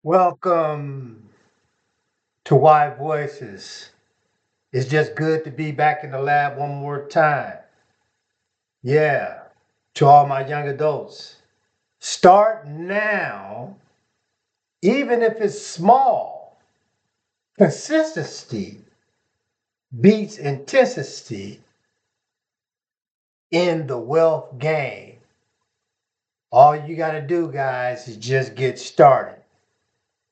Welcome to Why Voices. It's just good to be back in the lab one more time. Yeah, to all my young adults. Start now, even if it's small. Consistency beats intensity in the wealth game. All you got to do, guys, is just get started,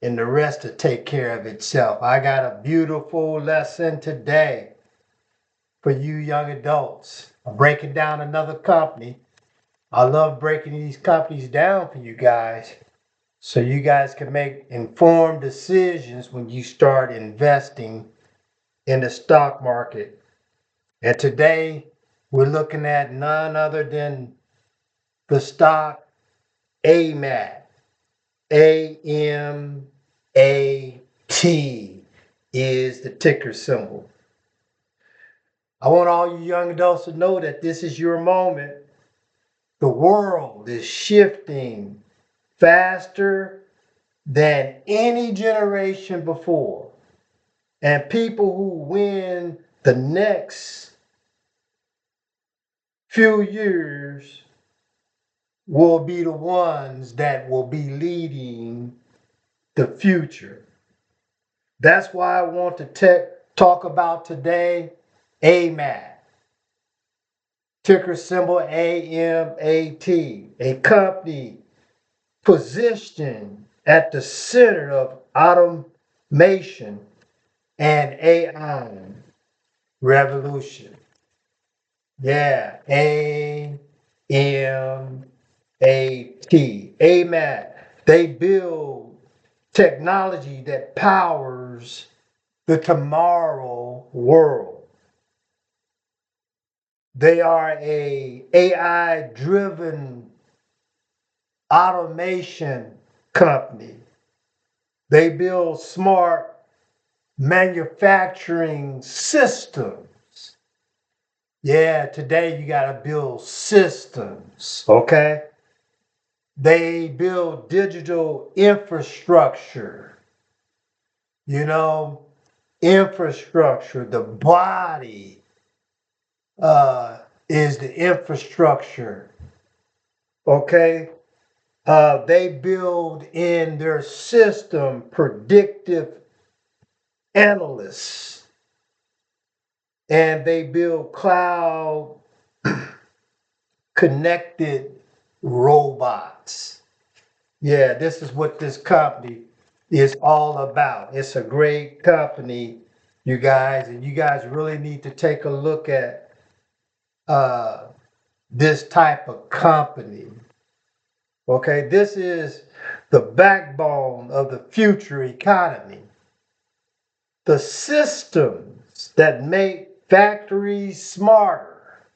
and the rest will take care of itself. I got a beautiful lesson today for you young adults. I'm breaking down another company. I love breaking these companies down for you guys so you guys can make informed decisions when you start investing in the stock market. And today we're looking at none other than the stock AMAT. AMAT is the ticker symbol. I want all you young adults to know that this is your moment. The world is shifting faster than any generation before. And people who win the next few years will be the ones that will be leading the future. That's why I want to talk about today AMAT, ticker symbol AMAT, a company positioned at the center of automation and AI revolution. Yeah, AMAT. They build technology that powers the tomorrow world. They are a AI driven automation company. They build smart manufacturing systems. Yeah, today you got to build systems, okay? They build digital infrastructure, you know, infrastructure. The body is the infrastructure, okay? They build in their system predictive analysts, and they build cloud connected robots. Yeah, this is what this company is all about. It's a great company, you guys, and you guys really need to take a look at uh, this type of company. Okay, this is the backbone of the future economy. The systems that make factories smarter.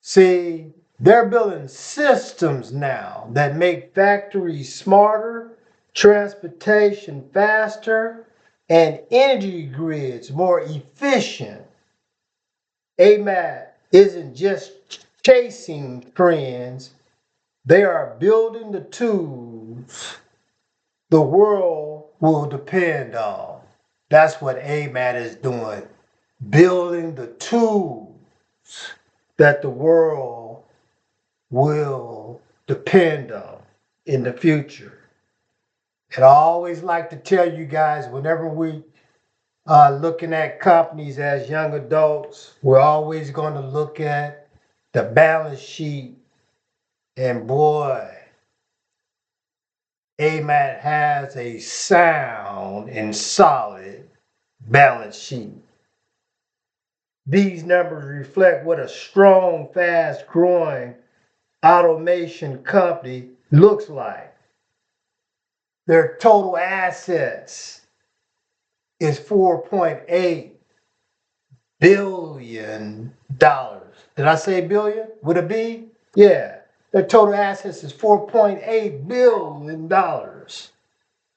See, they're building systems now that make factories smarter, transportation faster, and energy grids more efficient. AMAT isn't just chasing trends, they are building the tools the world will depend on. That's what AMAT is doing, building the tools that the world will depend on in the future. And I always like to tell you guys, whenever we are looking at companies as young adults, we're always going to look at the balance sheet. And boy, AMAT has a sound and solid balance sheet. These numbers reflect what a strong, fast growing automation company looks like. Their total assets is $4.8 billion. Did I say billion with a B? Yeah. Their total assets is $4.8 billion.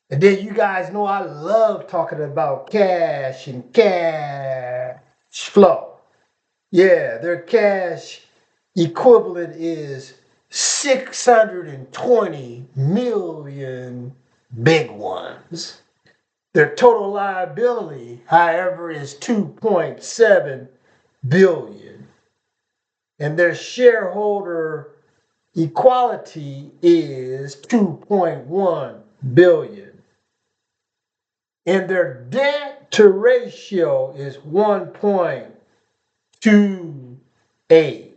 And then you guys know I love talking about cash and cash flow. Yeah, their cash equivalent is $620 million. big ones. Their total liability, however, is 2.7 billion, and their shareholder equality is 2.1 billion, and their debt to ratio is 1.28.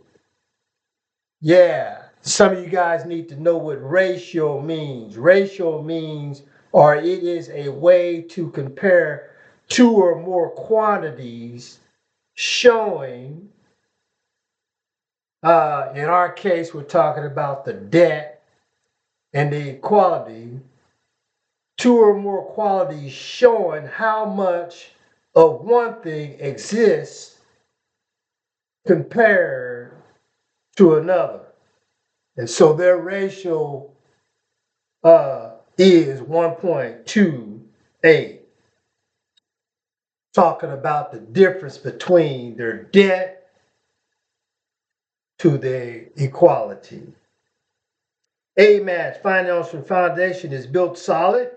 Yeah, some of you guys need to know what ratio means. Ratio means, or it is a way to compare two or more quantities showing, in our case, we're talking about the debt and the equality, two or more qualities showing how much of one thing exists compared to another. And so their ratio is 1.28, talking about the difference between their debt to their equality. AMAT's financial foundation is built solid.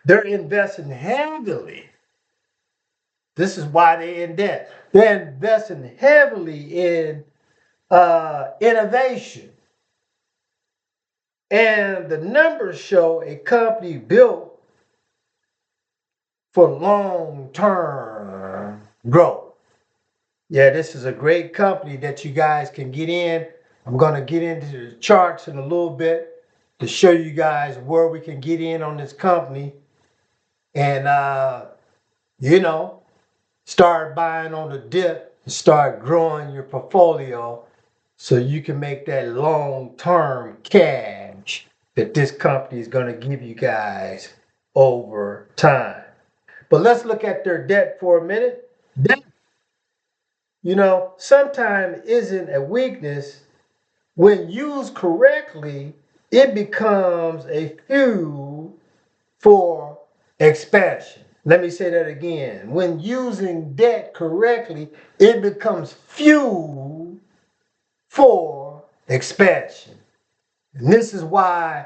They're investing heavily. This is why they're in debt. They're investing heavily in innovation. And the numbers show a company built for long-term growth. Yeah, this is a great company that you guys can get in. I'm going to get into the charts in a little bit to show you guys where we can get in on this company and, start buying on the dip and start growing your portfolio so you can make that long-term cash that this company is going to give you guys over time. But let's look at their debt for a minute. Debt, sometimes isn't a weakness. When used correctly, it becomes a fuel for expansion. Let me say that again. When using debt correctly, it becomes fuel for expansion. And this is why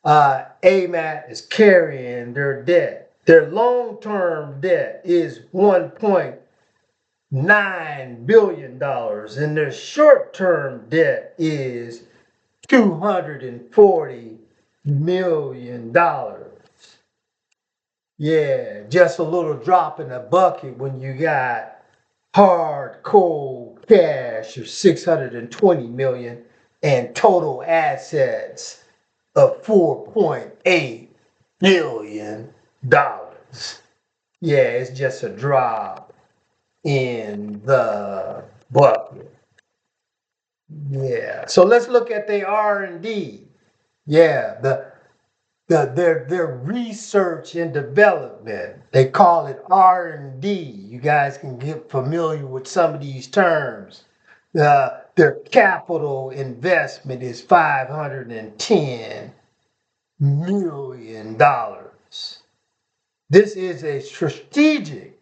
AMAT is carrying their debt. Their long-term debt is $1.9 billion, and their short-term debt is $240 million. Yeah, just a little drop in the bucket when you got hard, cold cash of 620 million and total assets of $4.8 billion. Yeah, it's just a drop in the bucket. Yeah, so let's look at the R&D. Yeah, their research and development. They call it R&D. You guys can get familiar with some of these terms. Their capital investment is $510 million. This is a strategic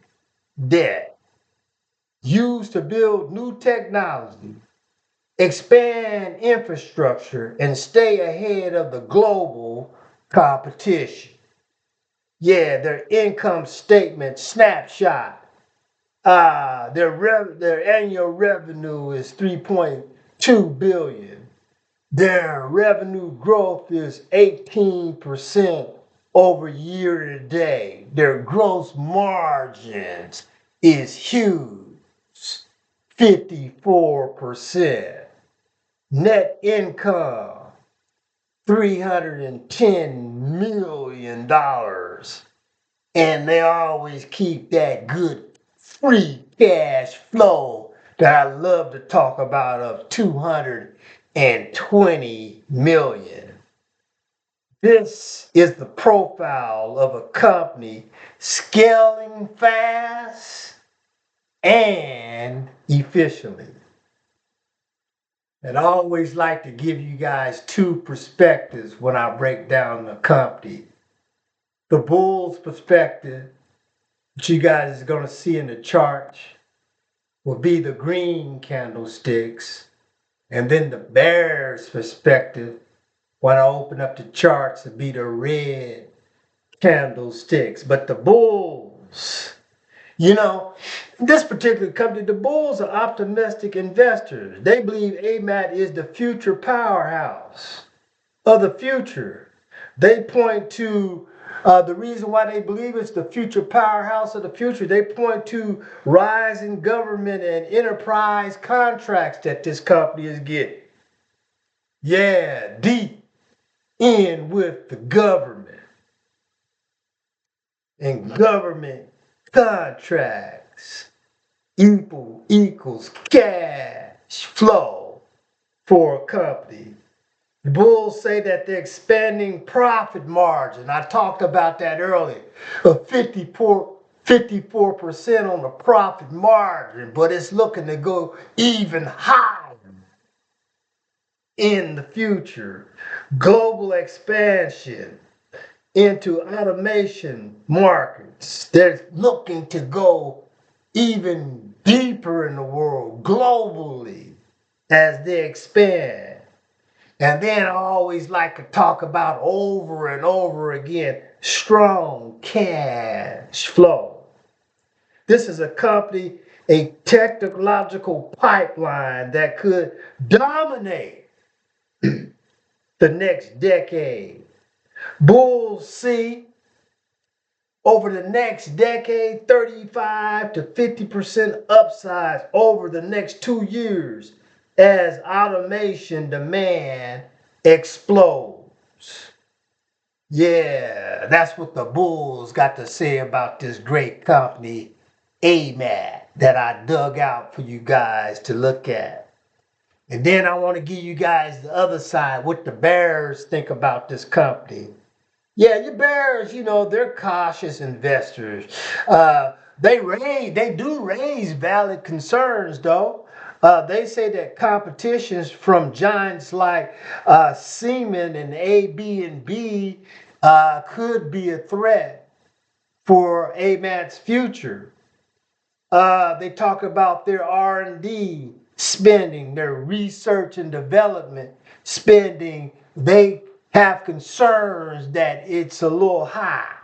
debt used to build new technology, expand infrastructure, and stay ahead of the global competition. Yeah, their income statement snapshot. Their annual revenue is 3.2 billion. Their revenue growth is 18% over year to date. Their gross margins is huge, 54%. Net income, $310 million. And they always keep that good free cash flow that I love to talk about of 220 million. This is the profile of a company scaling fast and efficiently. And I always like to give you guys two perspectives when I break down the company. The bull's perspective, which you guys are going to see in the chart, will be the green candlesticks. And then the bear's perspective When I open up the charts, it'd be the red candlesticks. But the bulls, you know, this particular company, the bulls are optimistic investors. They believe AMAT is the future powerhouse of the future. They point to the reason why they believe it's the future powerhouse of the future. They point to rising government and enterprise contracts that this company is getting. Yeah, deep in with the government and government contracts equals cash flow for a company. The bulls say that they're expanding profit margin. I talked about that earlier. A 54% on the profit margin, but it's looking to go even higher in the future. Global expansion into automation markets. They're looking to go even deeper in the world globally as they expand. And then I always like to talk about over and over again strong cash flow. This is a company, a technological pipeline that could dominate the next decade. Bulls see over the next decade 35 to 50% upsides over the next 2 years as automation demand explodes. Yeah, that's what the bulls got to say about this great company, AMAT, that I dug out for you guys to look at. And then I want to give you guys the other side, what the bears think about this company. Yeah, your bears, they're cautious investors. They do raise valid concerns, though. They say that competitions from giants like Siemens and AB&B could be a threat for AMAT's future. They talk about their R&D spending, their research and development spending. They have concerns that it's a little high.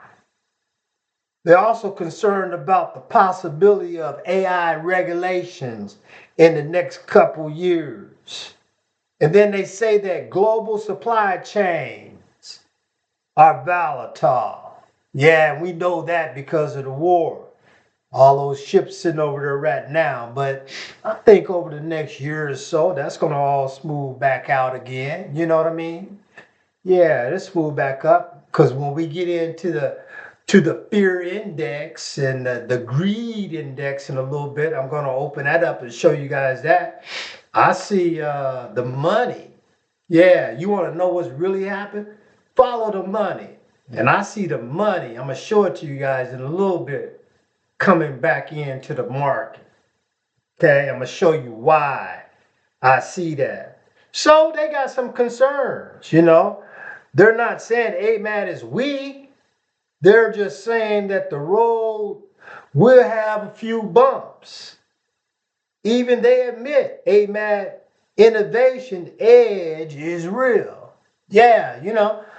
They're also concerned about the possibility of AI regulations in the next couple years. And then they say that global supply chains are volatile. Yeah, we know that because of the war. All those ships sitting over there right now. But I think over the next year or so, that's going to all smooth back out again. You know what I mean? Yeah, let's smooth back up. Because when we get into the fear index and the greed index in a little bit, I'm going to open that up and show you guys that. I see the money. Yeah, you want to know what's really happened? Follow the money. And I see the money. I'm going to show it to you guys in a little bit coming back into the market. Okay, I'm going to show you why I see that. So they got some concerns. They're not saying AMAT is weak. They're just saying that the road will have a few bumps. Even they admit AMAT innovation edge is real. Yeah,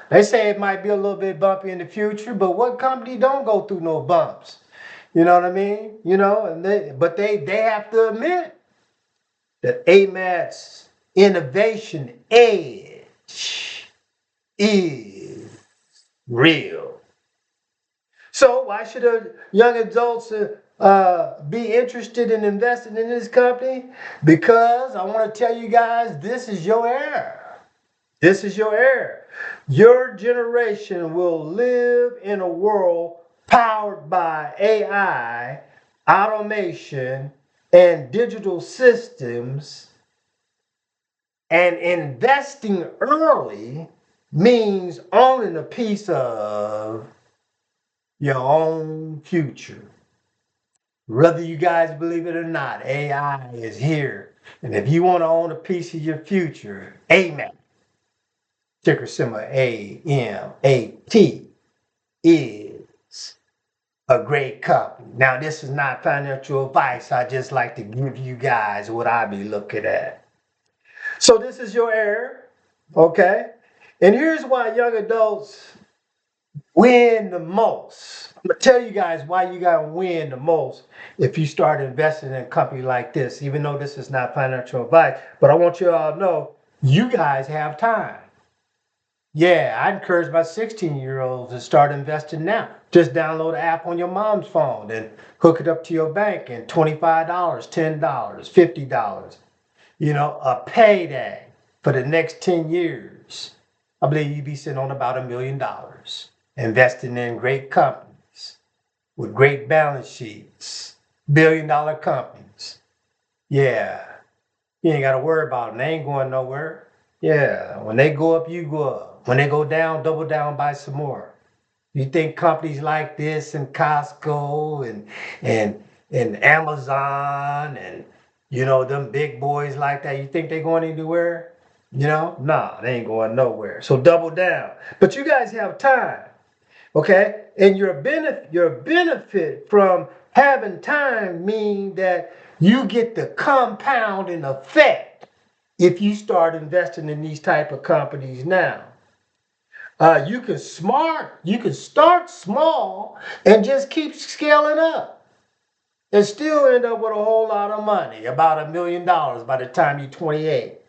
they say it might be a little bit bumpy in the future, but what company don't go through no bumps? You know what I mean? But they have to admit that AMAT's innovation edge is real. So why should young adults be interested in investing in this company? Because I want to tell you guys, this is your era. This is your era. Your generation will live in a world powered by AI, automation, and digital systems. And investing early means owning a piece of your own future. Whether you guys believe it or not, AI is here. And if you want to own a piece of your future, AMAT, ticker symbol AMAT, is a great company. Now, this is not financial advice. I just like to give you guys what I be looking at. So this is your error, okay? And here's why young adults win the most. I'm gonna tell you guys why you gotta win the most if you start investing in a company like this, even though this is not financial advice. But I want you all to know you guys have time. Yeah, I encourage my 16-year-olds to start investing now. Just download the app on your mom's phone and hook it up to your bank and $25, $10, $50, a payday for the next 10 years. I believe you'd be sitting on about $1 million investing in great companies with great balance sheets, billion-dollar companies. Yeah, you ain't got to worry about them. They ain't going nowhere. Yeah, when they go up, you go up. When they go down, double down, buy some more. You think companies like this and Costco and and Amazon and them big boys like that, you think they going anywhere? Nah, they ain't going nowhere. So double down. But you guys have time, okay? And your benefit from having time mean that you get the compounding effect if you start investing in these type of companies now. You can start small and just keep scaling up and still end up with a whole lot of money, about $1 million by the time you're 28.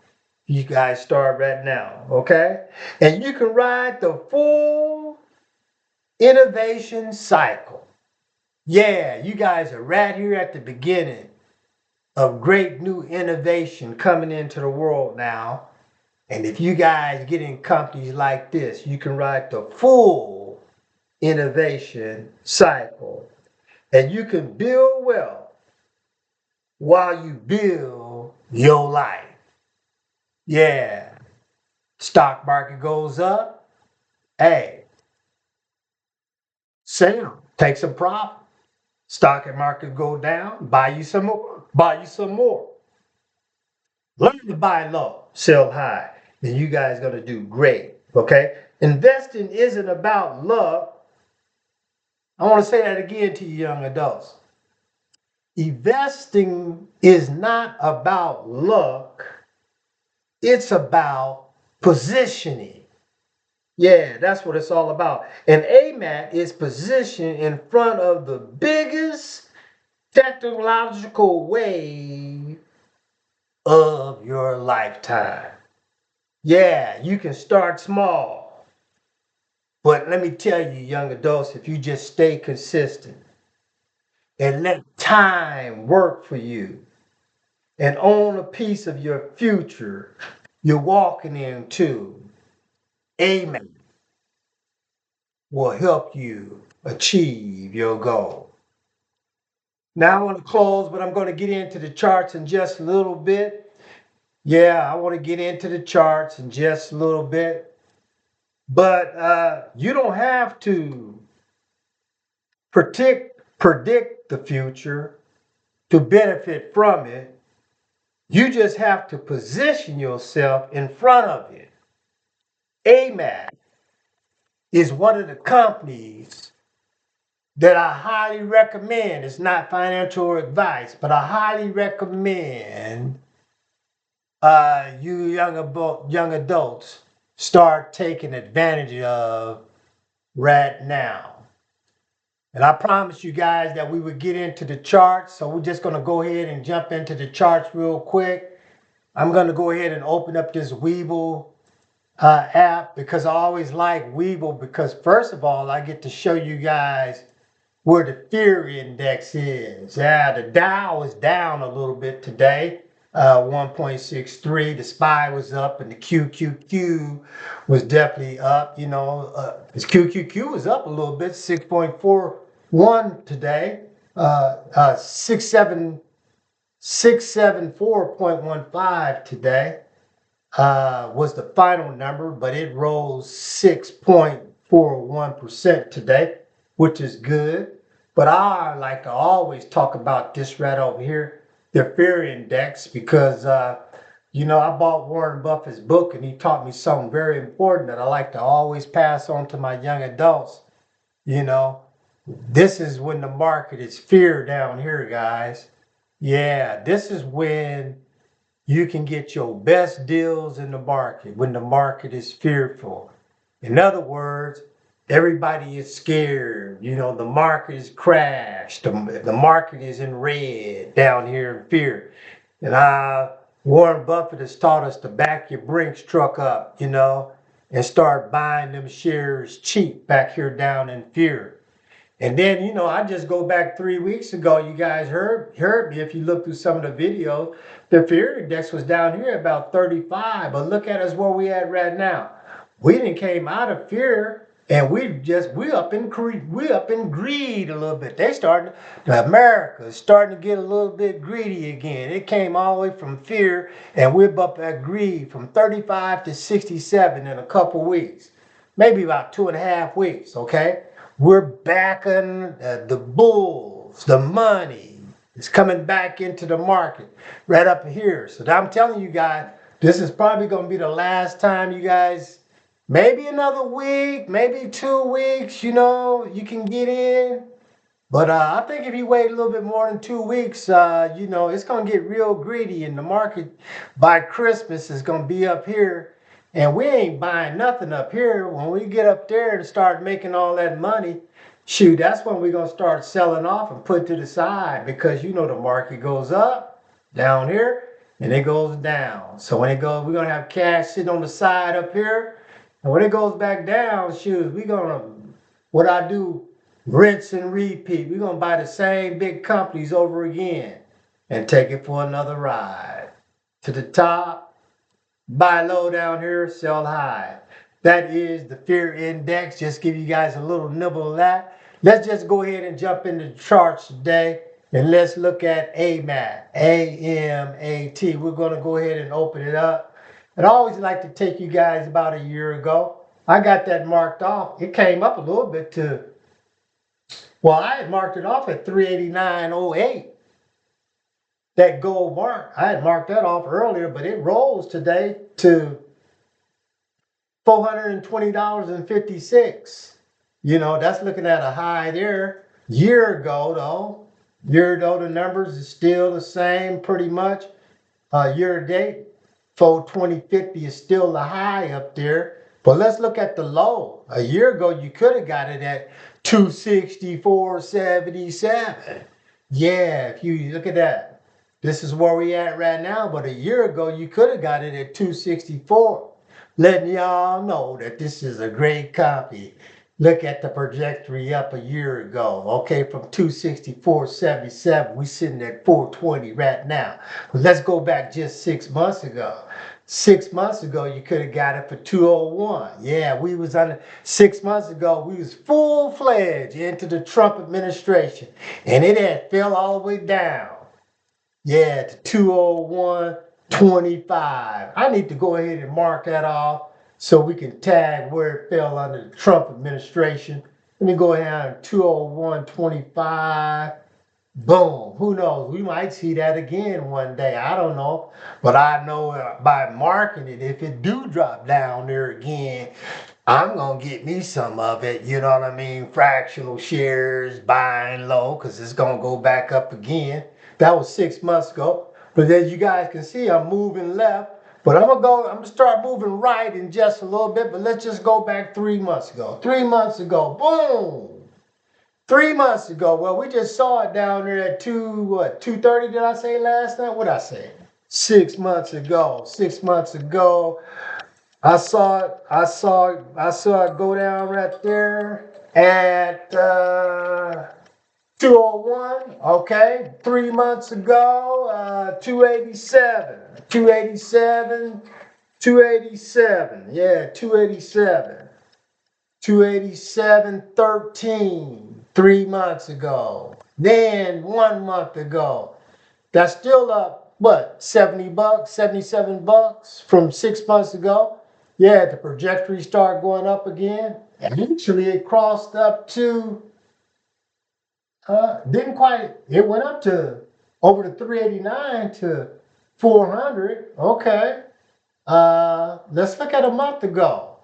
You guys start right now, okay? And you can ride the full innovation cycle. Yeah, you guys are right here at the beginning of great new innovation coming into the world now. And if you guys get in companies like this, you can ride the full innovation cycle. And you can build wealth while you build your life. Yeah. Stock market goes up. Hey, sell. Take some profit. Stock market go down. Buy you some more. Buy you some more. Learn to buy low, sell high. Then you guys gonna do great. Okay? Investing isn't about luck. I want to say that again to you young adults. Investing is not about luck, it's about positioning. Yeah, that's what it's all about. And AMAT is positioned in front of the biggest technological wave of your lifetime. Yeah, you can start small. But let me tell you, young adults, if you just stay consistent and let time work for you and own a piece of your future, you're walking into, amen, will help you achieve your goal. Now I want to close, but I'm going to get into the charts in just a little bit. Yeah, I want to get into the charts in just a little bit. But you don't have to predict the future to benefit from it. You just have to position yourself in front of it. AMAT is one of the companies that I highly recommend. It's not financial advice, but I highly recommend you young adults start taking advantage of right now. And I promised you guys that we would get into the charts, so we're just going to go ahead and jump into the charts real quick. I'm going to go ahead and open up this Weeble app because I always like Weeble because first of all, I get to show you guys where the fear index is. Yeah, the Dow is down a little bit today, 1.63. The SPY was up and the QQQ was definitely up. This QQQ was up a little bit, 6.41 today, 674.15 today was the final number, but it rose 6.41% today, which is good. But I like to always talk about this right over here, the fear index, because I bought Warren Buffett's book and he taught me something very important that I like to always pass on to my young adults. This is when the market is fear down here, guys. Yeah, this is when you can get your best deals in the market when the market is fearful. In other words, everybody is scared. You know, the market is crashed. The market is in red down here in fear. And Warren Buffett has taught us to back your Brinks truck up, you know, and start buying them shares cheap back here down in fear. And then, you know, I just go back 3 weeks ago. You guys heard me. If you look through some of the videos, the fear index was down here about 35. But look at us where we at right now. We didn't came out of fear, and we up in greed a little bit. America is starting to get a little bit greedy again. It came all the way from fear, and we're up at greed from 35 to 67 in a couple weeks, maybe about 2.5 weeks. Okay. We're backing the bulls, the money is coming back into the market right up here. So I'm telling you guys, this is probably going to be the last time you guys, maybe another week, maybe 2 weeks, you know, you can get in. But I think if you wait a little bit more than 2 weeks, you know, it's going to get real greedy in the market. By Christmas, it's going to be up here. And we ain't buying nothing up here. When we get up there and start making all that money, shoot, that's when we're going to start selling off and put to the side. Because, you know, the market goes up down here and it goes down. So when it goes, we're going to have cash sitting on the side up here. And when it goes back down, shoot, we're going to, what I do, rinse and repeat. We're going to buy the same big companies over again and take it for another ride. To the top, buy low down here, sell high. That is the fear index. Just give you guys a little nibble of that. Let's just go ahead and jump into the charts today. And let's look at AMAT, A-M-A-T. We're going to go ahead and open it up. And I always like to take you guys about a year ago. I got that marked off. It came up a little bit to, well, I had marked it off at 389.08. That gold mark, I had marked that off earlier, but it rolls today to $420.56. You know, that's looking at a high there. Year ago, the numbers is still the same pretty much. Year to date, 420.50 is still the high up there. But let's look at the low. A year ago, you could have got it at 264.77. Yeah, if you look at that, this is where we at right now. But a year ago, you could have got it at 264. Letting y'all know that this is a great copy. Look at the trajectory up a year ago. Okay, from 264.77, we sitting at 420 right now. But let's go back just 6 months ago. 6 months ago, you could have got it for 201. Yeah, we was on 6 months ago, we was full-fledged into the Trump administration. And it had fell all the way down. Yeah, to 201.25. I need to go ahead and mark that off so we can tag where it fell under the Trump administration. Let me go ahead and 201.25. Boom. Who knows? We might see that again one day. I don't know. But I know by marking it, if it do drop down there again, I'm going to get me some of it. You know what I mean? Fractional shares, buying low, because it's going to go back up again. That was 6 months ago. But as you guys can see, I'm moving left. But I'm gonna start moving right in just a little bit. But let's just go back 3 months ago. 3 months ago, boom. 3 months ago, well, we just saw it down there at 230, did I say last night? What did I say? 6 months ago. 6 months ago, I saw it go down right there at 201. Okay, 3 months ago, 287. 287. 287. Yeah, 287. 287.13 3 months ago. Then 1 month ago. That's still up, what, $70, $77 from 6 months ago? Yeah, the trajectory started going up again. And actually it crossed up to, didn't quite, it went up to over to 389 to 400. Okay. Let's look at a month ago.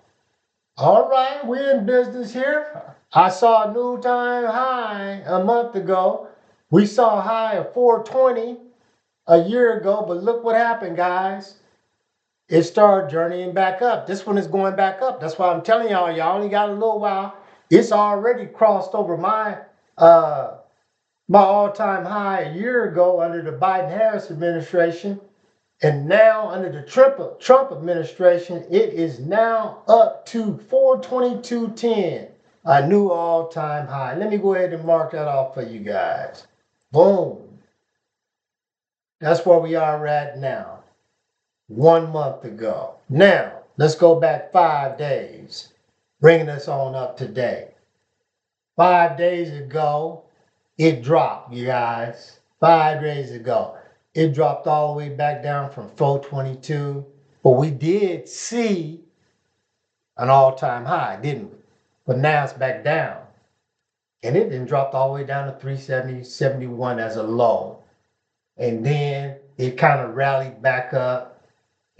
All right, we're in business here. I saw a new time high a month ago. We saw a high of 420. a year ago, but look what happened, guys. It started journeying back up. This one is going back up. That's why I'm telling y'all only got a little while. It's already crossed over uh my all-time high a year ago under the Biden-Harris administration. And now under the Trump administration, it is now up to 422.10, a new all-time high. Let me go ahead and mark that off for you guys. Boom. That's where we are at now, 1 month ago. Now, let's go back 5 days, bringing us on up today. 5 days ago, it dropped, you guys. 5 days ago. It dropped all the way back down from 422. But we did see an all-time high, didn't we? But now it's back down. And it then dropped all the way down to 370.71 as a low. And then it kind of rallied back up.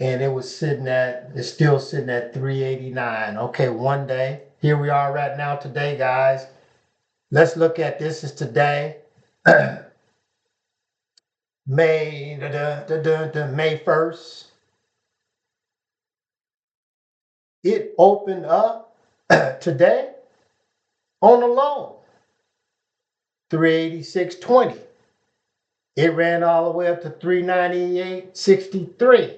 And it's still sitting at 389. Okay, one day. Here we are right now today, guys. Let's look at this is today. May 1st. It opened up today on a low, 386.20. It ran all the way up to 398.63.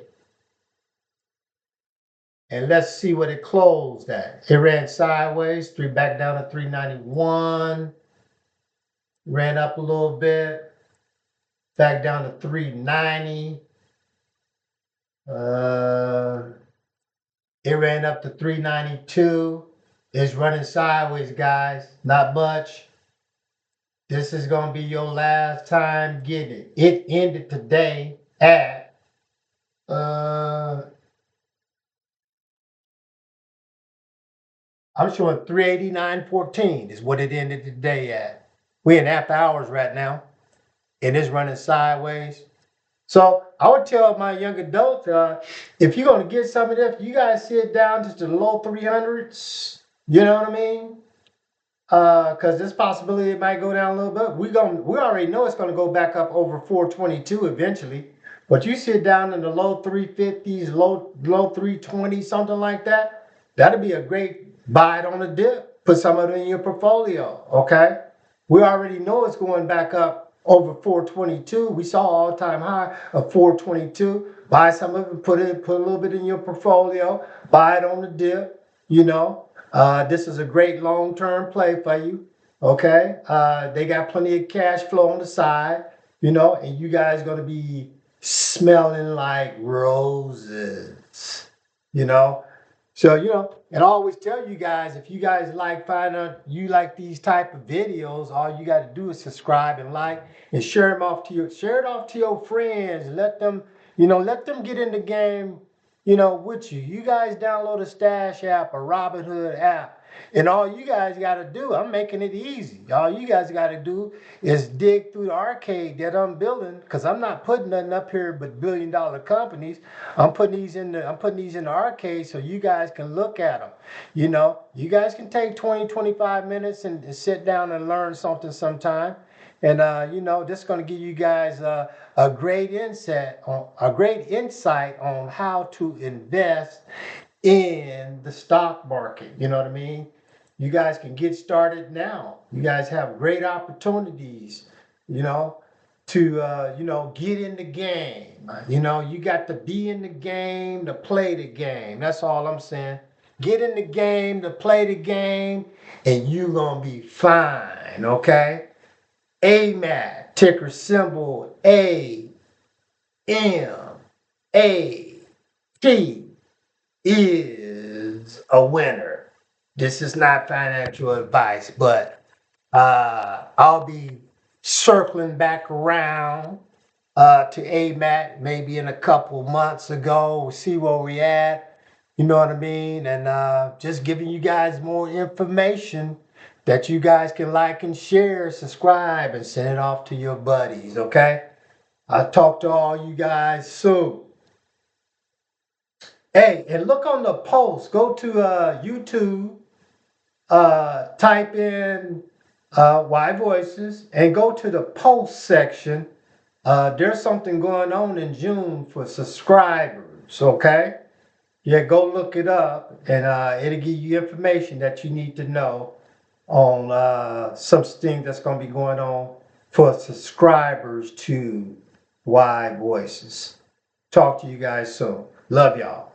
And let's see what it closed at. It ran sideways, back down to 391. Ran up a little bit, back down to 390. It ran up to 392. It's running sideways, guys. Not much. This is going to be your last time getting it. It ended today at I'm showing 389.14 is what it ended today at. We're in after hours right now, and it's running sideways. So I would tell my young adults, if you're going to get some of this, you guys sit down to the low 300s. You know what I mean? Because this possibility it might go down a little bit. We already know it's going to go back up over 422 eventually. But you sit down in the low 350s, low 320s, something like that. That'd be a great buy it on the dip. Put some of it in your portfolio. Okay. We already know it's going back up over 422. We saw all-time high of 422. Buy some of it, put a little bit in your portfolio. Buy it on the dip. You know. This is a great long-term play for you, okay? They got plenty of cash flow on the side, and you guys going to be smelling like roses, you know? So, and I always tell you guys, if you guys you like these type of videos, all you got to do is subscribe and like and share it off to your friends. Let them get in the game, with you. You guys download a Stash app, a Robinhood app, and all you guys got to do, I'm making it easy. All you guys got to do is dig through the arcade that I'm building, because I'm not putting nothing up here but billion-dollar companies. I'm putting these in the arcade so you guys can look at them. You guys can take 20-25 minutes and sit down and learn something sometime. And this is going to give you guys a great insight on how to invest in the stock market. You know what I mean? You guys can get started now. You guys have great opportunities, to get in the game. You got to be in the game to play the game. That's all I'm saying. Get in the game to play the game, and you're gonna be fine. Okay. AMAT, ticker symbol AMAT, is a winner. This is not financial advice, but I'll be circling back around to AMAT maybe in a couple months ago. We'll see where we at. You know what I mean? And just giving you guys more information that you guys can like and share, subscribe, and send it off to your buddies, okay? I'll talk to all you guys soon. Hey, and look on the post. Go to YouTube, type in Y Voices, and go to the post section There's something going on in June for subscribers, okay? Yeah, go look it up and it'll give you information that you need to know on some thing that's going to be going on for subscribers to Y Voices. Talk to you guys soon. Love y'all.